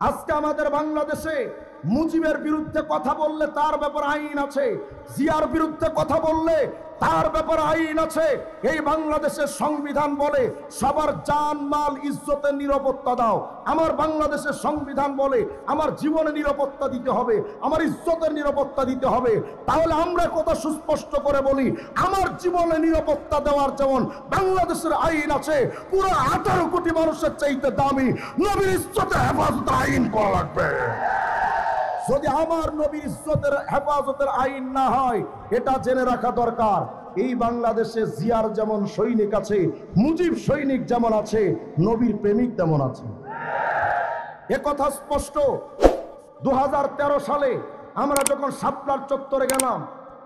আজকে আমাদের বাংলাদেশে মুজিবের বিরুদ্ধে কথা বললে তার ব্যাপারে আইন আছে, জিয়ার বিরুদ্ধে কথা বললে তার ব্যাপারে আইন আছে। এই বাংলাদেশের সংবিধান বলে সবার জান মাল ইজ্জতের নিরাপত্তা দাও। আমার বাংলাদেশের সংবিধান বলে আমার জীবনে নিরাপত্তা দিতে হবে, আমার ইজ্জতের নিরাপত্তা দিতে হবে। তাহলে আমরা কথা সুস্পষ্ট করে বলি, আমার জীবনে নিরাপত্তা দেওয়ার যেমন বাংলাদেশের আইন আছে, পুরো 18 কোটি মানুষের চাইতে দামি নবীর ইজ্জতের হেফাজতের আইন করা লাগবে। যদি আমার নবীর ইজ্জতের হেফাজতের আইন না হয়, এটা জেনে রাখা দরকার, এই বাংলাদেশে জিয়ার যেমন সৈনিক আছে, মুজিব সৈনিক যেমন আছে, নবীর প্রেমিক তেমন আছে। এ কথা স্পষ্ট। 2013 সালে আমরা যখন শাপলার চত্বরে গেলাম,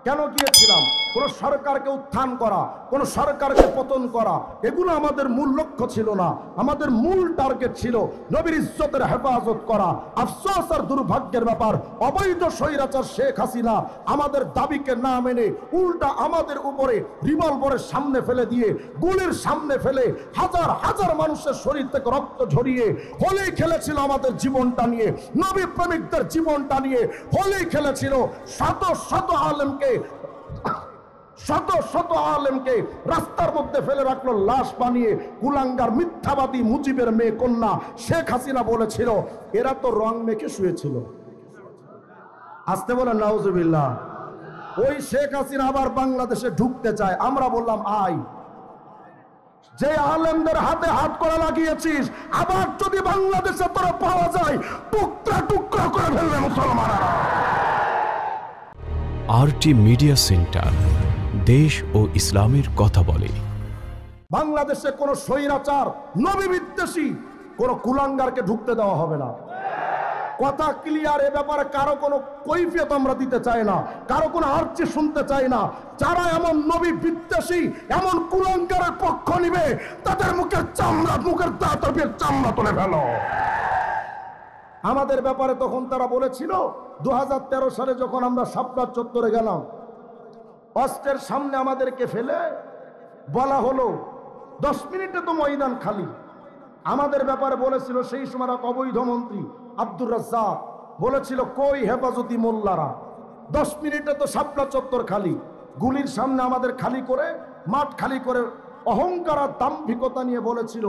কেন গিয়েছিলাম? কোন সরকারকে উত্থান করা, কোন সরকারকে পতন করা, এগুলো আমাদের মূল লক্ষ্য ছিল না। আমাদের মূল টার্গেট ছিল নবীর ইজ্জতের হেফাজত করা। আফসোস আর দুর্ভাগ্যের ব্যাপার, অবৈধ স্বৈরাচার শেখ হাসিনা আমাদের দাবিকে না মেনে উল্টা আমাদের উপরে রিভলভারের সামনে ফেলে দিয়ে, গুলির সামনে ফেলে হাজার হাজার মানুষের শরীর থেকে রক্ত ঝরিয়ে হোলি খেলেছিল আমাদের জীবনটা নিয়ে, নবী প্রেমিকদের জীবনটা নিয়ে হোলি খেলেছিল। শত শত আলেমকে রাস্তার মধ্যে ফেলে রাখলো লাশ বানিয়ে। কুলাঙ্গার মিথ্যাবাদী মুজিবের মেয়ে কন্যা শেখ হাসিনা বলেছিল এরা তো রং মেখে শুয়েছিল। আসতে বলেন নাউজুবিল্লাহ। ওই শেখ হাসিনা আবার বাংলাদেশে ঢুকতে চায়। আমরা বললাম আয়, যে আলেমদের হাতে হাত করা লাগিয়েছিস, আবার যদি বাংলাদেশে তোরা পাওয়া যায়, টুকরা টুকরা করে ফেলবে মুসলমানরা। আরটি মিডিয়া সেন্টার, দেশ ও ইসলামের কথা বলে। বাংলাদেশে কোন স্বৈরাচার, নবী বিদ্বেষী কোন কুলাঙ্গারকে ঢুকতে দেওয়া হবে না। কথা ক্লিয়ার। এ ব্যাপারে কারো কোনো কৈফিয়ত আমরা দিতে চাই না, কারো কোনো আর্জি শুনতে চাই না। যারা এমন নবী বিদ্বেষী, এমন কুলাঙ্গারের পক্ষ নিবে, তাদের মুখের দাঁতের চামড়া তুলে ফেলো। আমাদের ব্যাপারে তখন তারা বলেছিল, 2013 সালে যখন আমরা শাপলার চত্বরে গেলাম, অস্ত্রের সামনে আমাদেরকে ফেলে বলা হলো 10 মিনিটে তো ময়দান খালি। আমাদের ব্যাপারে বলেছিল সেই সময় অবৈধ মন্ত্রী আব্দুর রাজ্জাক বলেছিল, কই হেফাজতি মোল্লারা, 10 মিনিটে তো শাপলা চত্বর খালি। গুলির সামনে আমাদের খালি করে, মাঠ খালি করে অহংকার আর দাম্ভিকতা নিয়ে বলেছিল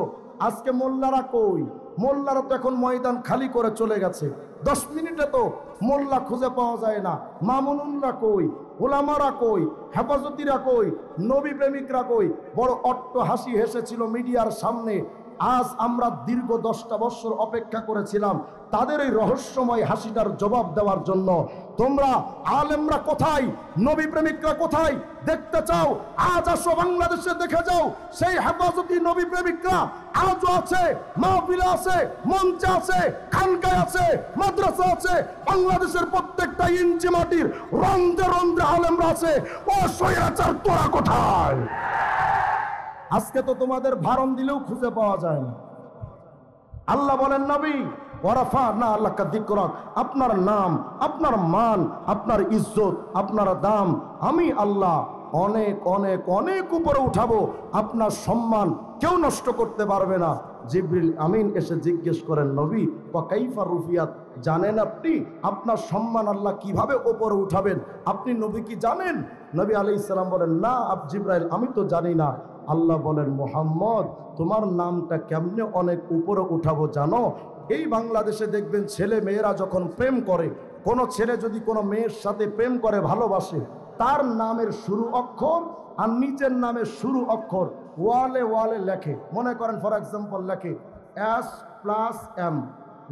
আজকে মোল্লারা কই? মোল্লারা তো এখন ময়দান খালি করে চলে গেছে। 10 মিনিটে তো মোল্লা খুঁজে পাওয়া যায় না। মামুনুনরা কই? ওলামারা কই? হেফাজতিরা কই? নবী প্রেমিকরা কই? বড় অট্ট হাসি হেসেছিল মিডিয়ার সামনে। আজ আমরা দীর্ঘ 10টা বছর অপেক্ষা করেছিলাম তাদের এই রহস্যময় হাসিটার জবাব দেওয়ার জন্য। তোমরা আলেমরা কোথায়? নবী প্রেমিকরা কোথায়? দেখতে চাও? আজ আসো বাংলাদেশে দেখে যাও, সেই হেফাজতি নবী প্রেমিকরা আজও আছে, মাহফিলে আছে, মঞ্চে আছে, খানকায় আছে, মাদ্রাসা আছে। বাংলাদেশের প্রত্যেকটা ইঞ্চি মাটির রন্ধ্রে রন্ধ্রে আলেমরা আছে। ও স্বৈরাচার তোরা কোথায়? আজকে তো তোমাদের ভারণ দিলেও খুঁজে পাওয়া যায় না। আল্লাহ বলেন নবী ওয়ারাফা'না লাকা যিকরাক, আপনার নাম, আপনার মান, আপনার ইজ্জত, আপনার দাম আমি আল্লাহ অনেক অনেক অনেক উপরে উঠাবো। আপনার সম্মান কেউ নষ্ট করতে পারবে না। জিবরিল আমিন এসে জিজ্ঞেস করেন, নবী ওয়া কাইফা রুফিয়াত, জানেন আপনি আপনার সম্মান আল্লাহ কিভাবে উপরে উঠাবেন? আপনি নবী কি জানেন? নবী আলাইহিস সালাম বলেন, না জিবরাইল, আমি তো জানি না। আল্লাহ বলেন, মুহাম্মদ তোমার নামটা কেমনে অনেক উপরে উঠাবো জানো? এই বাংলাদেশে দেখবেন ছেলে মেয়েরা যখন প্রেম করে, কোনো ছেলে যদি কোনো মেয়ের সাথে প্রেম করে, ভালোবাসে, তার নামের শুরু অক্ষর আর নিজের নামের শুরু অক্ষর ওয়ালে ওয়ালে লেখে। মনে করেন ফর এক্সাম্পল লেখে S+M,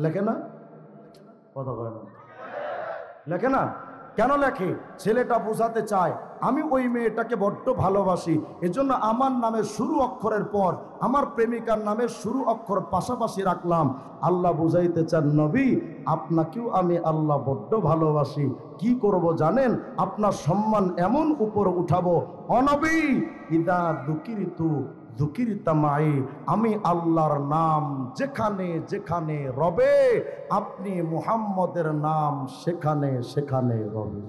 লেখে না? কথা বলে না, লেখে না? কেন লেখে? ছেলেটা বোঝাতে চায় আমি ওই মেয়েটাকে বড্ড ভালোবাসি, এজন্য আমার নামের শুরু অক্ষরের পর আমার প্রেমিকার নামের শুরু অক্ষর পাশাপাশি রাখলাম। আল্লাহ বুঝাইতে চান, নবী আপনাকেও আমি আল্লাহ বড্ড ভালোবাসি। কি করব জানেন? আপনার সম্মান এমন উপরে উঠাবো, অনবী ইদা দুকিরিতু দুকিরিতা মাই, আমি আল্লাহর নাম যেখানে যেখানে রবে, আপনি মুহাম্মদের নাম সেখানে সেখানে রবে।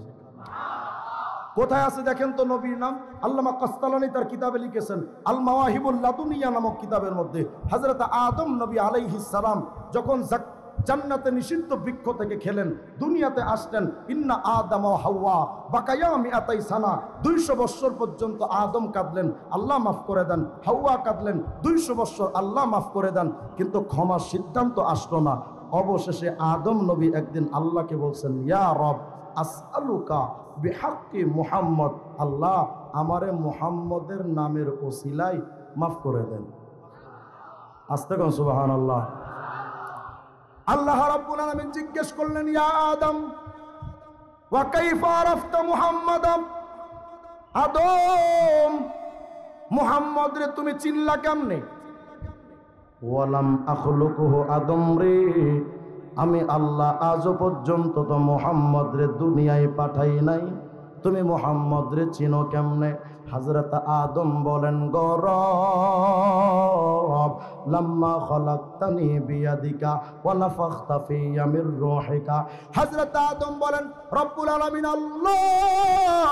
কোথায় আছে দেখেন তো নবীর নাম? আল্লামা কাসতালানী তার কিতাবে লিখেছেন আল মাওয়াহিবুল লাদুনিয়া নামক কিতাবের মধ্যে, হযরত আদম নবী আলাইহিস সালাম যখন জান্নাতে নিষিদ্ধ বৃক্ষ থেকে খেলেন, দুনিয়াতে আসলেন। ইন্না আদম ও হাওয়া বাকায়া মিআতাই সানা, 200 বছর পর্যন্ত আদম কাঁদলেন, আল্লাহ মাফ করে দেন। হাওয়া কাঁদলেন 200 বছর, আল্লাহ মাফ করে দেন। কিন্তু ক্ষমার সিদ্ধান্ত আসলো না। অবশেষে আদম নবী একদিন আল্লাহকে বলছেন, ইয়া রব আসআলুকা বিহাক্কি মুহাম্মদ, আল্লাহ আমারে মুহাম্মদের নামের ওসিলায় মাফ করে দেন। আস্তে কোন সুবহানাল্লাহ। আল্লাহ রাব্বুল আলামিন জিজ্ঞেস করলেন, ইয়া আদম ওয়া কাইফা আরাফতা মুহাম্মাদাম, আদম মুহাম্মদ রে তুমি চিনলা কেমনে? ওয়ালাম আখলুকুহু, আদম রে আমি আল্লাহ আজও পর্যন্ত তো মুহাম্মদ রে দুনিয়ায় পাঠাই নাই, তুমি মুহাম্মদ রে চিনো কেমনে? হযরত আদম বলেন, গো রব লাম্মা খলাকতানি বিয়াদিকা ওয়া নাফাখতা ফিয়া মির রূহিকা। হযরত আদম বলেন, রব্বুল আলামিন আল্লাহ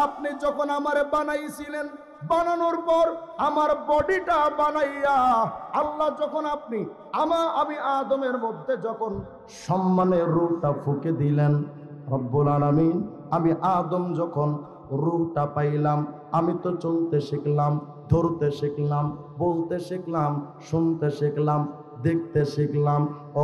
আপনি যখন আমারে বানাইছিলেন, বানানোর পর আমার বডিটা বানাইয়া আল্লাহ যখন আপনি আমি আদমের মধ্যে যখন সম্মানের রূহটা ফুঁকে দিলেন, রব্বুল আলামিন আমি আদম যখন রূহটা পাইলাম, আমি তো চলতে শিখলাম, ধরতে শিখলাম, বলতে শিখলাম, শুনতে শিখলাম, দেখতে শিখলাম। ও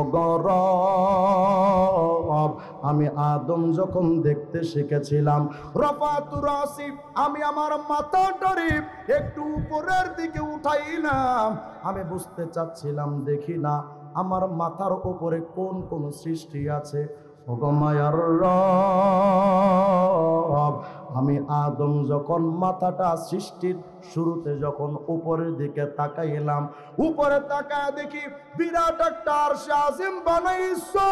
রব আমি আদম যখন দেখতে শিখেছিলাম, রফাতু রাসি আমি আমার মাথাটারে একটু উপরের দিকে উঠাইলাম, আমি বুঝতে চাচ্ছিলাম, দেখি না আমার মাথার উপরে কোন কোন সৃষ্টি আছে। ও গো মায়ার রব আমি আদম যখন মাথাটা সৃষ্টির শুরুতে যখন উপরের দিকে তাকাইলাম, উপরে তাকায় দেখি বিরাট একটা আরশে আজিম বানাইছো।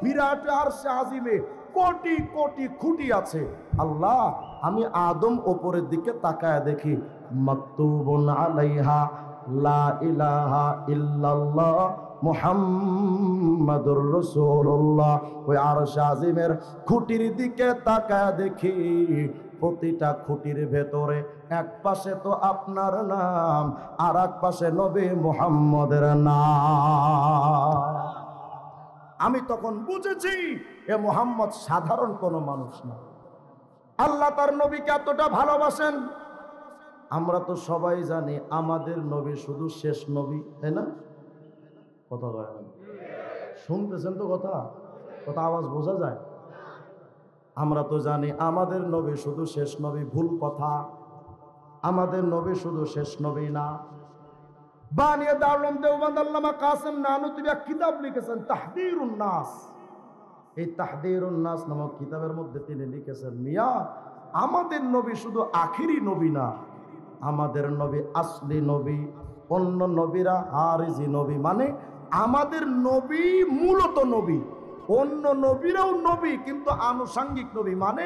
বিরাট আরশে আজিমে কোটি কোটি খুঁটি আছে। আল্লাহ আমি আদম উপরের দিকে তাকায় দেখি মাকতুবুন আলাইহা লা ইলাহা ইল্লাল্লাহ মুহাম্মাদুর রাসূলুল্লাহ। ওই আরশ আজিমের খুঁটির দিকে তাকায় দেখি প্রতিটা খুঁটির ভেতরে এক পাশে তো আপনার নাম, আর এক পাশে নবী মুহাম্মদের নাম। আমি তখন বুঝেছি এ মুহাম্মদ সাধারণ কোনো মানুষ না। আল্লাহ তার নবীকে এতটা ভালোবাসেন। আমরা তো সবাই জানি আমাদের নবী শুধু শেষ নবী, তাই না? কথা বলেন, শুনতেছেন তো? কথা আওয়াজ বোঝা যায়? আমরা তো জানি আমাদের নবী শুধু শেষ নবী। ভুল কথা, আমাদের নবী শুধু শেষ নবী না। বানিয়ে দারুল দেওবন্দ আল্লামা কাসেম নানুতুবি এক কিতাব লিখেছেন তাহদিরুন নাস। এই তাহদিরুন নাস নামক কিতাবের মধ্যে তিনি লিখেছেন, মিয়া আমাদের নবী শুধু আখিরি নবী না, আমাদের নবী আসলি নবী। অন্য নবীরা আরজি নবী, মানে আমাদের নবী মূলত নবী, অন্য নবীরাও নবী কিন্তু আনুষঙ্গিক নবী। মানে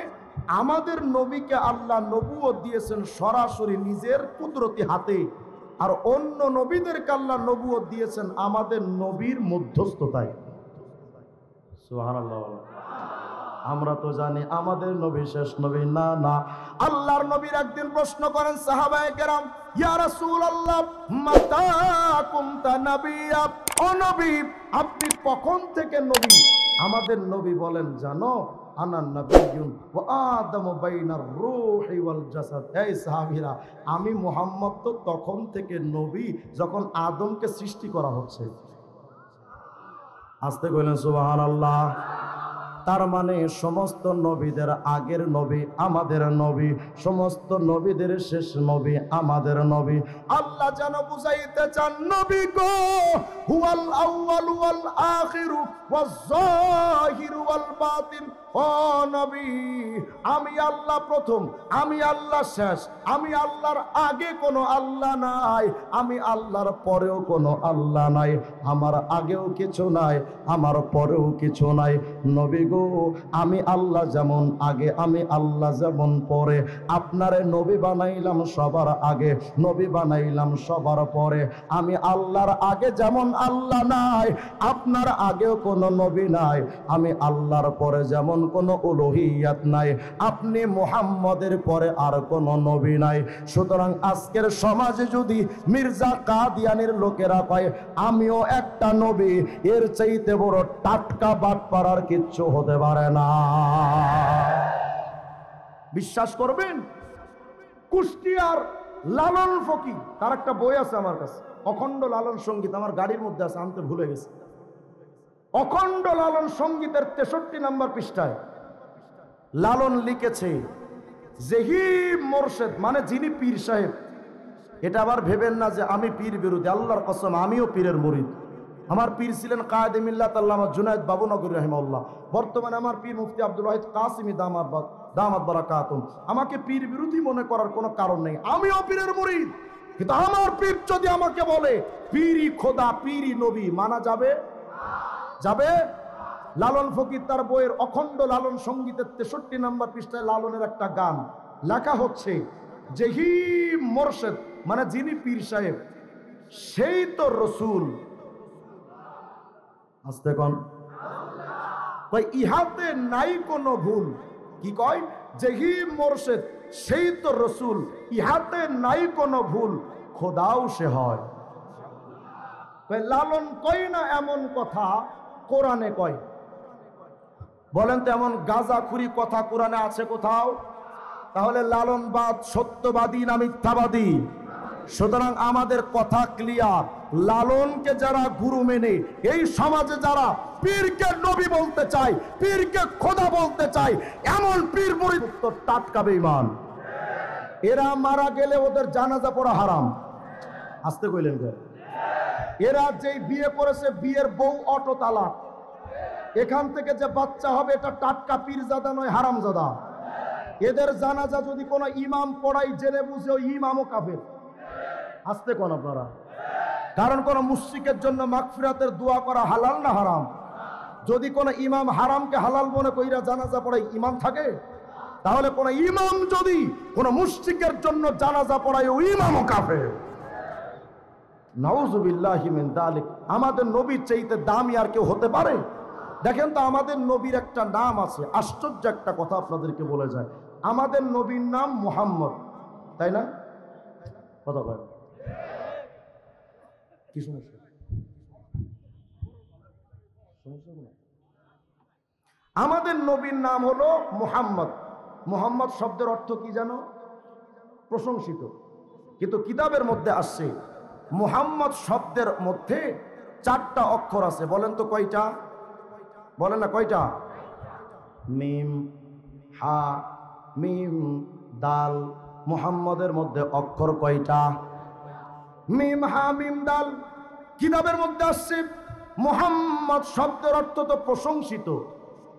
আমাদের নবীকে আল্লাহ নবুয়ত দিয়েছেন সরাসরি নিজের কুদরতি হাতে, আর অন্য নবীদেরকে আল্লাহ নবুয়ত দিয়েছেন আমাদের নবীর মধ্যস্থতায়। সুবহানাল্লাহ। আমরা তো জানি আমাদের নবী শেষ নবী না। না, আল্লাহর নবীর একদিন প্রশ্ন করেন সাহাবায়ে কেরাম, ইয়া রাসূলুল্লাহ মাতা কুনতা নাবিয়্যা, ও নবী আপনি কখন থেকে নবী? আমাদের নবী বলেন, জানো আনা নাবিয়্যুন ওয়া আদামু বাইনার রূহি ওয়াল জাসাদ। এই সাহাবীরা, আমি মুহাম্মদ তো তখন থেকে নবী যখন আদমকে সৃষ্টি করা হচ্ছে। আস্তে কইলেন সুবহানাল্লাহ। তার মানে সমস্ত নবীদের আগের নবী আমাদের নবী, সমস্ত নবীদের শেষ নবী আমাদের নবী। আল্লাহ যেন বুঝাইতে চান, নবী গো হুয়াল আউয়াল ওয়াল আখিরু ওয়াজ যাহিরু ওয়াল বাতিন। ও নবী, আমি আল্লাহ প্রথম, আমি আল্লাহ শেষ, আমি আল্লাহর আগে কোনো আল্লাহ নাই, আমি আল্লাহর পরেও কোনো আল্লাহ নাই, আমার আগেও কিছু নাই, আমার পরেও কিছু নাই। নবী গো গো, আমি আল্লাহ যেমন আগে, আমি আল্লাহ যেমন পরে, আপনারে নবী বানাইলাম সবার আগে, নবী বানাইলাম সবার পরে। আমি আল্লাহর আগে যেমন আল্লাহ নাই, আপনার আগেও কোনো নবী নাই। আমি আল্লাহর পরে যেমন কোনো উলুহিয়াত নাই, আপনি মুহাম্মদের পরে আর কোনো নবী নাই। সুতরাং আজকের সমাজে যদি মির্জা কাদিয়ানির লোকেরা কয় আমিও একটা নবী, এর চাইতে বড় টাটকা বাটপাড়ার কিচ্ছু হতে পারে না। বিশ্বাস করবেন? কুষ্টিয়ার লালন ফকির, তার একটা বই আছে আমার কাছে, অখণ্ড লালন সঙ্গীত, আমার গাড়ির মধ্যে আছে, আনতে ভুলে গেছে। অখণ্ড লালন সঙ্গীতের 63 নম্বর পৃষ্ঠায় লালন লিখেছে, জহিব মোরশেদ মানে যিনি পীর সাহেব। এটা আবার ভেবেন না যে আমি পীর বিরোধী, আল্লাহর কসম আমিও পীরের মুরিদ। আমার পীর ছিলেন কায়েদে মিল্লাত আল্লামা জুনায়েদ বাবুনগরী রাহিমাহুল্লাহ। বর্তমানে আমার পীর মুফতি আব্দুল ওয়াহিদ কাসিমি দামাত বারাকাতুহু। আমাকে পীর বিরোধী মনে করার কোনো কারণ নেই, আমিও পীরের মুরিদ। কিন্তু আমার পীর যদি আমাকে বলে পীরই খোদা, পীরই নবী, মানা যাবে? যাবে? লালন ফকির তার বইয়ের অখণ্ড লালন সঙ্গীতের 63 নম্বর পৃষ্ঠায় লালনের একটা গান লেখা হচ্ছে, জহিব মোরশেদ মানে যিনি পীর সাহেব, সেই তো রসুল। আস্তে কোন কই ইহাতে নাই কোনো ভুল। কি কয়? জহিব মোরশেদ সেই তো রসুল, ইহাতে নাই কোনো ভুল, খোদাও সে হয়। লালন কয় না এমন কথা, কোরআনে কয়। বলেন তো এমন গাঁজাখুরি কথা কোরআনে আছে কোথাও? তাহলে লালনবাদ সত্যবাদী না মিথ্যাবাদী? সুতরাং আমাদের কথা ক্লিয়ার, লালনকে যারা গুরু মেনে এই সমাজে যারা পীরকে নবী বলতে চায়, পীরকে খোদা বলতে চায়, এমন পীর মুরিদ তো টাটকা বেঈমান। এরা মারা গেলে ওদের জানাজা পড়া হারাম। আসতে কইলেন কে? এরা যেই বিয়ে করেছে, বিয়ের বউ অটো তালাক, এখান থেকে যে বাচ্চা হবে এটা টাটকা পীরজাদা নয়, হারামজাদা। এদের জানাজা যদি কোনো ইমাম পড়াই জেনে বুঝে, ওই ইমামও কাফের। আসতে কোন আপনারা? কারণ কোন মুশরিকের জন্য মাগফিরাতের দোয়া করা হালাল না হারাম? যদি কোন ইমাম হারামকে হালাল মনে কইরা জানাজা পড়াই, ইমাম থাকে? তাহলে কোন ইমাম যদি কোন মুশরিকের জন্য জানাজা পড়ায়, ওই ইমামও কাফের। নাউযুবিল্লাহি মিন যালিক। আমাদের নবীর চাইতে দামি আর কেউ হতে পারে? দেখেন তো, আমাদের নবীর একটা নাম আছে। আশ্চর্য একটা কথা আপনাদেরকে বলে যায়, আমাদের নবীর নাম মুহাম্মদ, তাই না? কথা বলেন, কি সমস্যা? আমাদের নবীর নাম হলো মুহাম্মদ। মুহাম্মদ শব্দের অর্থ কি জানো? প্রশংসিত। কিন্তু কিতাবের মধ্যে আসছে মুহাম্মদ শব্দের মধ্যে 4টা অক্ষর আছে। বলেন তো কয়টা? বলেন না কয়টা? মিম, হা, মিম, দাল। মুহাম্মদের মধ্যে অক্ষর কয়টা? মিম, হা, মিম, দাল। কিতাবের মধ্যে আসছে মুহাম্মদ শব্দের অর্থ তো প্রশংসিত,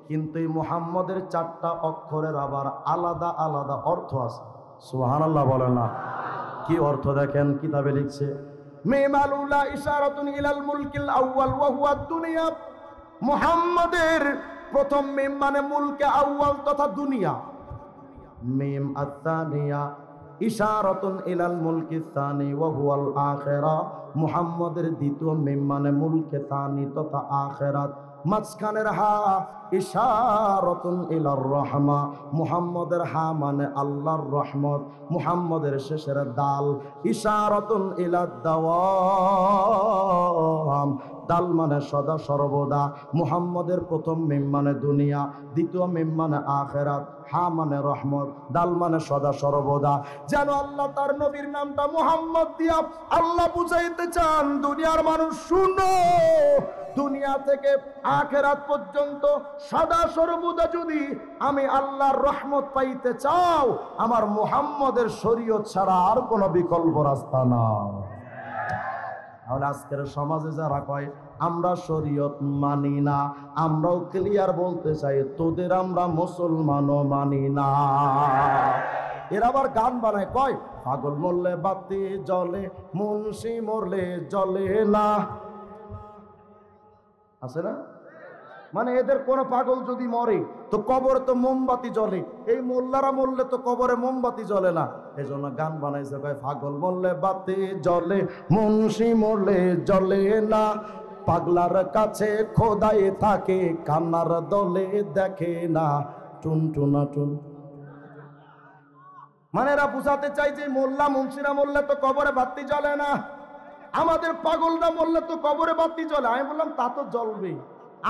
কিন্তু এই মুহাম্মদের 4টা অক্ষরের আবার আলাদা আলাদা অর্থ আছে। সুবহানাল্লাহ বলেন না? কি অর্থ দেখেন, কিতাবে লিখছে, মিম আলুলা ইশারাতুন ইলাল মুলকিল আউয়াল ওয়া হুয়া দুনিয়া। মুহাম্মাদের প্রথম মিম মানে মুলকে আউয়াল তথা দুনিয়া। মিম আত-তানিয়া ইশারাতুন ইলাল মুলকি সানি ওয়া হুয়াল আখিরা। মুহাম্মাদের দ্বিতীয় মিম মানে মুলকে সানি তথা আখিরাত। মাঝখানের হা ইশারাতুন ইলার রহমা। মুহাম্মাদের হা মানে আল্লাহর রহমত। মুহাম্মাদের শেষের দাল ইশারাতুন ইলাদ দাওয়াম। দাল মানে সদা সর্বদা। মুহাম্মাদের প্রথম মিম মানে দুনিয়া, দ্বিতীয় মিম মানে আখিরাত, হা মানে রহমত, দাল মানে সদা সর্বদা। যেন আল্লাহ তার নবীর নামটা মুহাম্মদ দিয়া আল্লাহ বুঝাইতে চান, দুনিয়ার মানুষ শুনো, দুনিয়া থেকে আখিরাত পর্যন্ত সদা সর্বদা যদি আমি আল্লাহর রহমত পাইতে চাও, আমার মুহাম্মদের শরীয়ত ছাড়া আর কোনো বিকল্প রাস্তা না। তাহলে আজকের সমাজে যারা কয় আমরা শরীয়ত মানি না, আমরাও ক্লিয়ার বলতে চাই, তোদের আমরা মুসলমানও মানি না। এরা আবার গান বানায়, কয় পাগল মরলে বাতি জ্বলে, মুন্সি মরলে জ্বলে না। আছে না? মানে এদের কোন পাগল যদি মরে তো কবরে তো মোমবাতি জ্বলে, এই মোল্লারা মরলে তো কবরে মোমবাতি জ্বলে না। এই জন্য গান বানাইছে, ভাই পাগল মরলে বাতি জ্বলে, মুন্সি মরলে জ্বলে না, পাগলার কাছে খোদাই থাকে, কান্নার দলে দেখে না, টুন টুনা টুন। মানে এরা বুঝাতে চাই যে মোল্লা মুন্সিরা মরলে তো কবরে বাতি জ্বলে না, আমাদের পাগলরা মরলে তো কবরে বাতি জ্বলে। আমি বললাম তা তো জ্বলবে,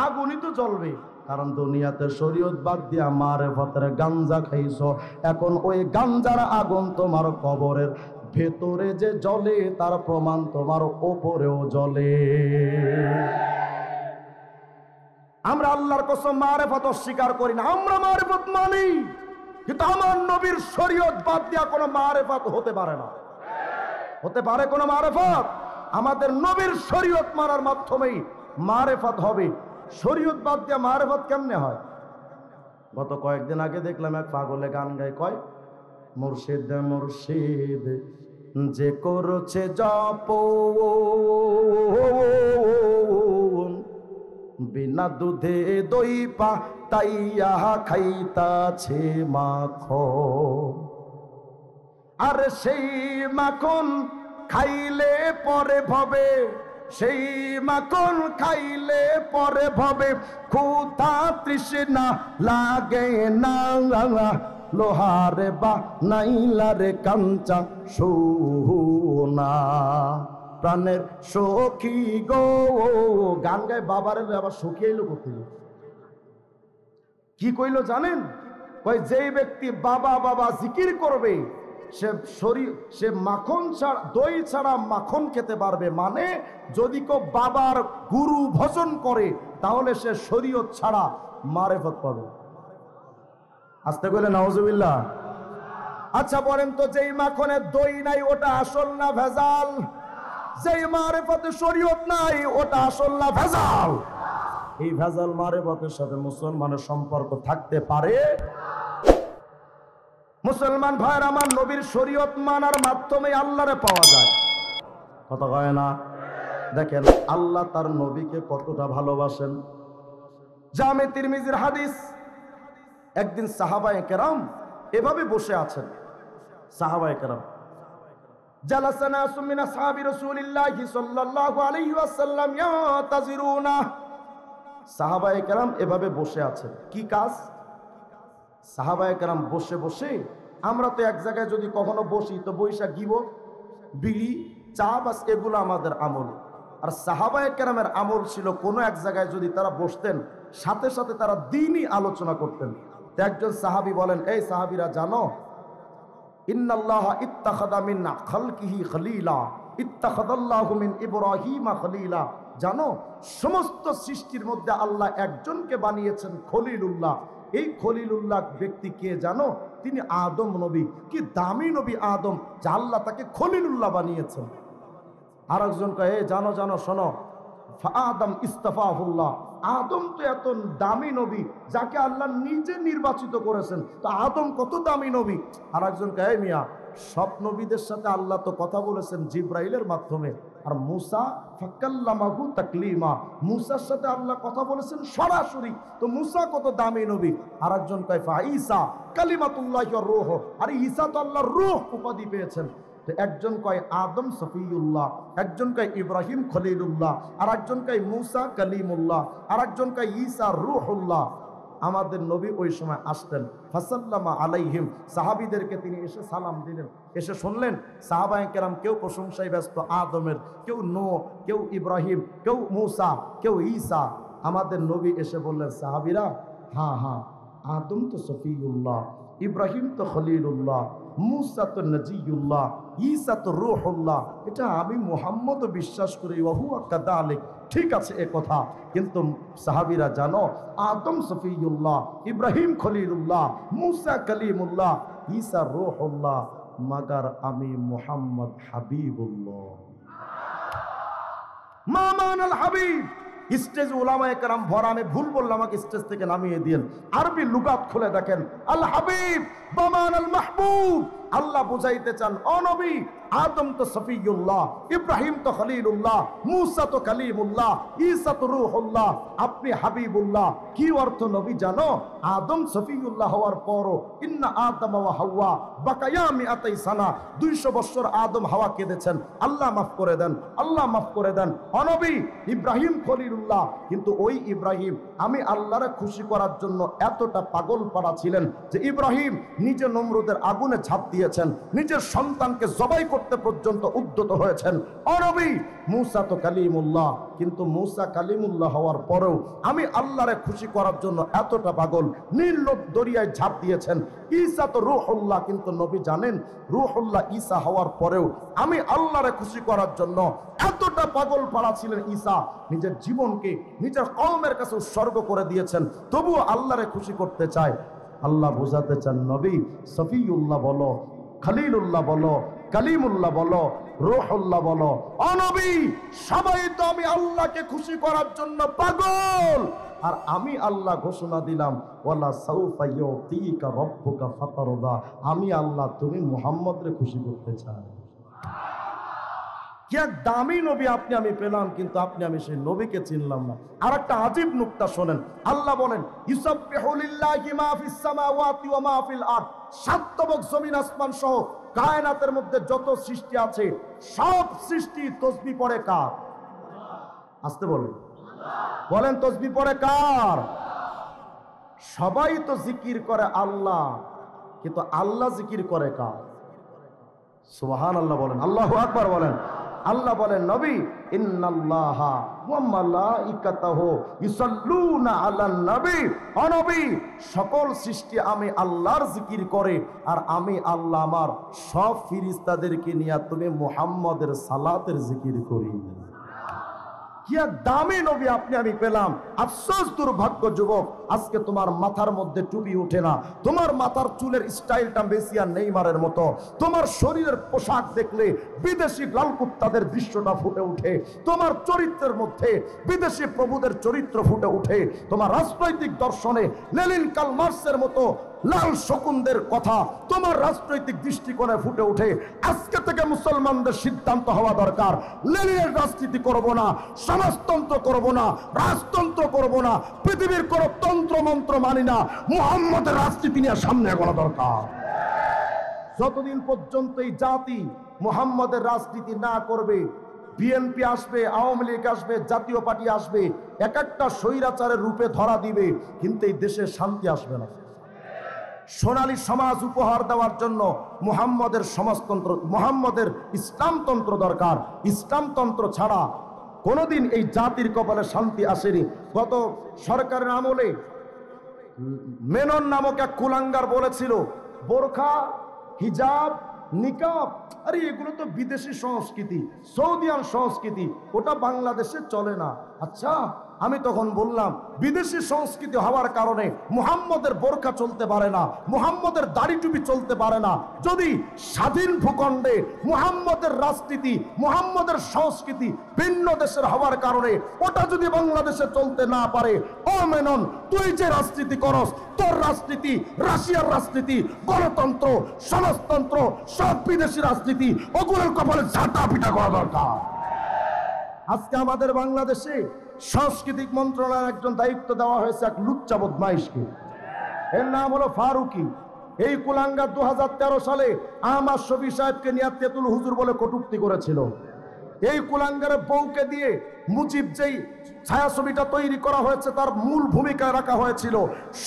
আগুনই তো জ্বলবে, কারণ দুনিয়াতে শরীয়ত বাদ দিয়া মারেফতের গাঞ্জা খাইছো, এখন ওই গাঞ্জার আগুন তোমার কবরের ভেতরে যে জ্বলে তার প্রমাণ তোমার ওপরেও জ্বলে। আমরা আল্লাহর কসম মারেফত অস্বীকার করি না, আমরা মারেফত মানি, কিন্তু আমার নবীর শরীয়ত বাদ দিয়া কোনো মারেফত হতে পারে না। হতে পারে কোনো মারেফত? আমাদের নবীর শরীয়ত মানার মাধ্যমেই মারেফত হবে। শরীয়ত বাদ দিয়া মারেফত কেমনে হয়? গত কয়েকদিন আগে দেখলাম এক পাগলে গান গায়, কয় মুর্শিদ মুর্শিদ যে করছে জপ, বিনা দুধে দই পাতাইয়া খাইতাছে মাখন, আর সেই মাখন খাইলে পরে ভবে, সেই মাখন খাইলে পরে ভবে, ক্ষুধা তৃষ্ণা লাগে না, লোহারে বা নাইলারে কাঞ্চা সোনা, প্রাণের সখী গো। গান গায় বাবারে আবার সখী এলো কোথায়? কি কইলো জানেন? কয় যেই ব্যক্তি বাবা বাবা জিকির করবে সে মাখন ছাড়া, দই ছাড়া মাখন খেতে পারবে। মানে যদি কেউ বাবার গুরু ভজন করে তাহলে সে শরীয়ত ছাড়া মারেফত পাবে। আসতে কইলে নাউজুবিল্লাহ। আচ্ছা বলেন তো, যেই মাখনে দই নাই ওটা আসল না ভেজাল? যেই মারেফতে শরীয়ত নাই ওটা আসল না ভেজাল? এই ভেজাল মারেফতের সাথে মুসলমানের সম্পর্ক থাকতে পারে? মুসলমান ভাইয়ের আমার, নবীর শরীয়ত মানার মাধ্যমে আল্লাহরে পাওয়া যায়। কথা কয় না? দেখেন আল্লাহ তার নবীকে কতটা ভালোবাসেন। জামে তিরমিজির হাদিস, একদিন সাহাবায়ে কেরাম এভাবে বসে আছেন। সাহাবায়ে কেরাম জালাসা নাসুম মিন আসহাবি রাসূলিল্লাহি সাল্লাল্লাহু আলাইহি ওয়াসাল্লাম ইয়াতাজিরুনা। সাহাবায়ে কেরাম এভাবে বসে আছেন। কি কাজ? সাহাবায়ে কেরাম বসে বসে, আমরা তো এক জায়গায় যদি কখনো বসি তো বৈশা গিবত, বিড়ি, চা, বাস এগুলো আমাদের আমল। আর সাহাবায়ে কেরামের আমল ছিল কোনো এক জায়গায় যদি তারা বসতেন সাথে সাথে তারা দ্বীনি আলোচনা করতেন। তো একজন সাহাবী বলেন, এই সাহাবীরা জানো, ইন্নাল্লাহা ইত্তাখাযা মিন খালকিহি খলীলা ইত্তাখাযাল্লাহু মিন ইব্রাহিমা খলীলা। জানো সমস্ত সৃষ্টির মধ্যে আল্লাহ একজনকে বানিয়েছেন খলিলুল্লাহ। এই খলিলুল্লাহ ব্যক্তি কে জানো? তিনি আদম নবী। কি দামি নবী আদম, যা আল্লাহ তাকে খলিলুল্লাহ বানিয়েছেন। আর একজন কয়, জানো জানো শোনো, আদম ইস্তাফাহুল্লাহ, আদম তো এত দামি নবী যাকে আল্লাহ নিজে নির্বাচিত করেছেন, তো আদম কত দামি নবী। আর একজন কয়, মিয়া সব নবীদের সাথে আল্লাহ তো কথা বলেছেন জিব্রাইলের মাধ্যমে, আর মূসা ফাকাল্লামাহু তাকলিমা, মূসার সাথে আল্লাহ কথা বলেছেন সরাসরি, তো মূসা কত দামি নবী। আর একজন কয় ফা ঈসা কালিমাতুল্লাহি ওয়া রূহ, আর ঈসা তো আল্লাহর রূহ উপাধি পেয়েছেন। তো একজন কয় আদম সফিউল্লাহ, একজন কয় ইব্রাহিম খলিলুল্লাহ, আর একজন কয় মূসা কালিমুল্লাহ, আর একজন কয় ঈসা রূহুল্লাহ। আমাদের নবী ওই সময় আসতেন, ফাসাল্লামা আলাইহিম, সাহাবীদেরকে তিনি এসে সালাম দিলেন। এসে শুনলেন সাহাবায়ে কেরাম কেউ প্রশংসায় ব্যস্ত আদমের, কেউ নূহ, কেউ ইব্রাহিম, কেউ মূসা, কেউ ঈসা। আমাদের নবী এসে বললেন, সাহাবীরা, হ্যাঁ হ্যাঁ, আদম তো সফিউল্লাহ, ইব্রাহিম তো খলিলুল্লাহ, মূসা তো নজিউল্লাহ, ঈসা তো রূহুল্লাহ, এটা আমি মুহাম্মদও বিশ্বাস করি, ওয়া হুয়া কাযালিক। ঠিক আছে এ কথা, কিন্তু সাহাবীরা জানো, আদম সফিউল্লাহ, ইব্রাহিম খলিলুল্লাহ, মূসা কালিমুল্লাহ, ঈসা রূহুল্লাহ, মাগার আমি মুহাম্মদ হাবিবুল্লাহ। মা মানাল হাবিব। স্টেজ উলামায়ে কেরাম ভরা, আমি ভুল বললাম, আমাকে স্টেজ থেকে নামিয়ে দিয়েন। আরবি লুগাত খুলে দেখেন, আল হাবিব বামান আল মাহবুব, আল্লাহ বুঝাইতে চান, ও নবী, আদম তো সফিউল্লাহ, ইব্রাহিম তো খলিলুল্লাহ, মুসা তো কালিমুল্লাহ, ঈসা তো রূহুল্লাহ, আপনি হাবিবুল্লাহ। কি অর্থ নবী জানো? আদম সফিউল্লাহ হওয়ার পরও ইন্না আদম ওয়া হাওয়া বাকায়া মিআতাই সানা, 200 বছর আদম হাওয়া কেঁদেছেন, আল্লাহ মাফ করে দেন, আল্লাহ মাফ করে দেন। ও নবী, ইব্রাহিম খলিলুল্লাহ, কিন্তু ওই ইব্রাহিম আমি আল্লাহরে খুশি করার জন্য এতটা পাগল পাড়া ছিলেন যে ইব্রাহিম নিজে নমরুদের আগুনে ঝাঁপ দিয়েছেন, নিজের সন্তানকে জবাই করতে পর্যন্ত উদ্যত হয়েছেন। ও নবী, মুসা তো কালিমুল্লাহ, কিন্তু মুসা কালিমুল্লাহ হওয়ার পরেও আমি আল্লাহরে খুশি করার জন্য এতটা পাগল, নীল দরিয়ায় ঝাঁপ দিয়েছেন। ঈসা তো রূহুল্লাহ, কিন্তু নবী জানেন রূহুল্লাহ ঈসা হওয়ার পরেও আমি আল্লাহরে খুশি করার জন্য এতটা পাগল পাড়া ছিলেন ঈসা, নিজের জীবনকে নিজের কওমের কাছে উৎসর্গ করে দিয়েছেন, তবুও আল্লাহরে খুশি করতে চায়। আল্লাহ বোঝাতে চান, নবী সফিউল্লাহ বলো, খলিলুল্লাহ বলো, কালিমুল্লাহ বলো, রূহুল্লাহ বলো, ও নবী, সবাই তো আমি আল্লাহকে খুশি করার জন্য পাগল, আর আমি আল্লাহ ঘোষণা দিলাম, ওয়ালা সাউফা ইউতিকা রাব্বুকা ফাতারদা, আমি আল্লাহ তুমি মুহাম্মদরে খুশি করতে চাই। কি এক দামি নবী আপনি আমি পেলাম, কিন্তু আপনি আমি সেই নবীকে চিনলাম না। আর একটা আজীব নুকতা শোনেন, আল্লাহ বলেন, ইউসাব্বিহু লিল্লাহি মা ফিস সামাওয়াতি ওয়া মা ফিল আরদ, সাতবক জমিন আসমান সহ কায়নাতের মধ্যে যত সৃষ্টি আছে সব সৃষ্টি তাসবিহ পড়ে কার? আসতে বলেন, বলেন তাসবিহ পড়ে কার? সবাই তো জিকির করে আল্লাহ, কিন্তু আল্লাহ জিকির করে কার? সুবহানাল্লাহ বলেন, আল্লাহু আকবার বলেন। আল্লাহ বলেন, নবী, ইন্নাল্লাহা ওয়া মালাইকাতাহু ইউসাল্লুনা আলান নবী, ও নবী, সকল সৃষ্টি আমি আল্লাহর জিকির করে, আর আমি আল্লাহ আমার সব ফেরেশতাদেরকে নিয়ে তুমি মুহাম্মদের সালাতের জিকির করি। কি এক দামি নবী আপনি আমি পেলাম। আফসোস, দুর্ভাগ্য যুবক, আজকে তোমার মাথার মধ্যে টুপি ওঠে না, তোমার মাথার চুলের স্টাইলটা মেসি আর নেইমারের মতো, তোমার শরীরের পোশাক দেখলে বিদেশি লাল কুত্তাদের দৃশ্যটা ফুটে ওঠে, তোমার চরিত্রের মধ্যে বিদেশি প্রভুদের চরিত্র ফুটে ওঠে, তোমার রাজনৈতিক দর্শনে লেনিন কার্ল মার্কসের মতো লাল শকুনদের কথা তোমার রাজনৈতিক দৃষ্টিকোণে ফুটে ওঠে। আজকে থেকে মুসলমানদের সিদ্ধান্ত হওয়া দরকার, লেনিনের রাজনীতি করব না, সমাজতন্ত্র করব না, রাজতন্ত্র করব না, পৃথিবীর কোন তন্ত্র মন্ত্র মানি না, মুহাম্মদের রাজনীতি নিয়ে সামনে এগোনো দরকার। যতদিন পর্যন্ত এই জাতি মুহাম্মদের রাজনীতি না করবে, বিএনপি আসবে, আওয়ামী লীগ আসবে, জাতীয় পার্টি আসবে, এক একটা স্বৈরাচারের রূপে ধরা দিবে, কিন্তু এই দেশে শান্তি আসবে না। সোনালী সমাজ উপহার দেওয়ার জন্য মুহাম্মদের সমাজতন্ত্র, মুহাম্মদের ইসলামতন্ত্র দরকার। ইসলামতন্ত্র ছাড়া কোনোদিন এই জাতির কপালে শান্তি আসেনি। গত সরকারের আমলে মেনন নামক এক কুলাঙ্গার বলেছিল, বোরখা, হিজাব, নিকাব, আরে এগুলো তো বিদেশি সংস্কৃতি, সৌদিয়ান সংস্কৃতি, ওটা বাংলাদেশে চলে না। আচ্ছা, আমি তখন বললাম, বিদেশি সংস্কৃতি হওয়ার কারণে মুহাম্মদের বোরকা চলতে পারে না, মুহাম্মদের দাড়ি টুপি চলতে পারে না। যদি স্বাধীন ভূখণ্ডে মুহাম্মদের রাজনীতি, মুহাম্মদের সংস্কৃতি ভিন্ন দেশের হওয়ার কারণে ওটা যদি বাংলাদেশে চলতে না পারে, ও মেনন, তুই যে রাজনীতি করস, তোর রাজনীতি রাশিয়ার রাজনীতি, গণতন্ত্র, সমাজতন্ত্র, সব বিদেশি রাজনীতি, ওগুলোর কপালে ঝাঁটা পিটা করা দরকার। আজকে আমাদের বাংলাদেশে সাংস্কৃতিক মন্ত্রণালয়ের একজন দায়িত্ব দেওয়া হয়েছে এক লুচ্চা বদমাইশকে, এর নাম হলো ফারুকি। এই কুলাঙ্গার 2013 সালে আহমদ শফি সাহেবকে নিয়ে তেতুল হুজুর বলে কটূক্তি করেছিল। এই কুলাঙ্গারের বউকে দিয়ে মুজিব যেই ছায়াছবিটা তৈরি করা হয়েছে তার মূল ভূমিকায় রাখা হয়েছিল।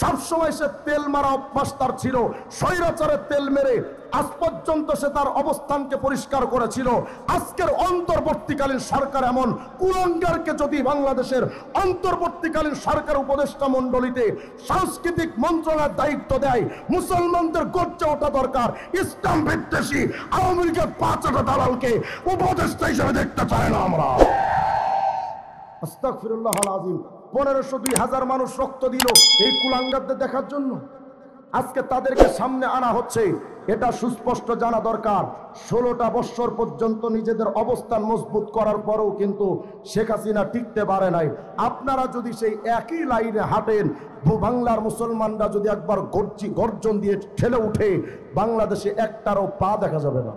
সবসময় সে তেল মারা অভ্যাস তার ছিল, স্বৈরাচারের তেল মেরে আজ পর্যন্ত সে তার অবস্থানকে পরিষ্কার করেছিল। আজকের অন্তর্বর্তীকালীন সরকার এমন কুলাঙ্গারকে যদি বাংলাদেশের অন্তর্বর্তীকালীন সরকার উপদেষ্টা মণ্ডলীতে সাংস্কৃতিক মন্ত্রণালয়ের দায়িত্ব দেয়, মুসলমানদের গর্জে ওঠা দরকার। ইসলাম বিদ্বেষী আওয়ামী লীগের 5টা দালালকে উপদেষ্টা হিসেবে দেখতে চায় না আমরা। আস্তাগফিরুল্লাহ আল আযীম। 1500-2000 মানুষ রক্ত দিল এই কুলাঙ্গারদের দেখার জন্য। আজকে তাদেরকে সামনে আনা হচ্ছে। এটা সুস্পষ্ট জানা দরকার। 16টা বৎসর পর্যন্ত নিজেদের অবস্থান মজবুত করার পরেও কিন্তু শেখ হাসিনা টিকতে পারে নাই। আপনারা যদি সেই একই লাইনে হাঁটেন, বাংলার মুসলমানরা যদি একবার গর্জন দিয়ে ঠেলে উঠে, বাংলাদেশে একটারও পা দেখা যাবে না।